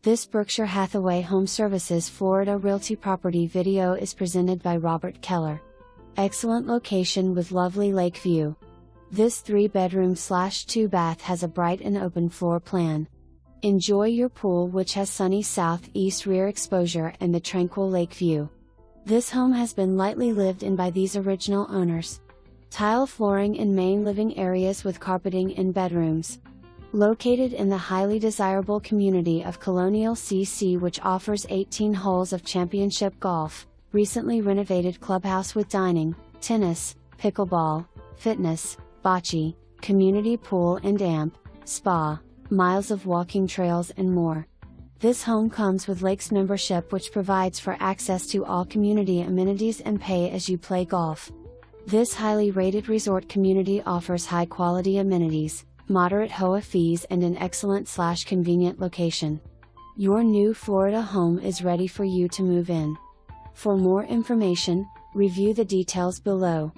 This Berkshire Hathaway HomeServices Florida Realty property video is presented by Robert Keller. Excellent location with lovely lake view. This 3-bedroom/2-bath has a bright and open floor plan. Enjoy your pool, which has sunny southeast rear exposure and the tranquil lake view. This home has been lightly lived in by these original owners. Tile flooring in main living areas with carpeting in bedrooms. Located in the highly desirable community of Colonial CC, which offers 18 holes of championship golf, recently renovated clubhouse with dining, tennis, pickleball, fitness, bocce, community pool and amp, spa, miles of walking trails and more. This home comes with Lakes membership, which provides for access to all community amenities and pay-as-you-play golf. This highly rated resort community offers high-quality amenities, moderate HOA fees and an excellent/convenient location. Your new Florida home is ready for you to move in. For more information, review the details below.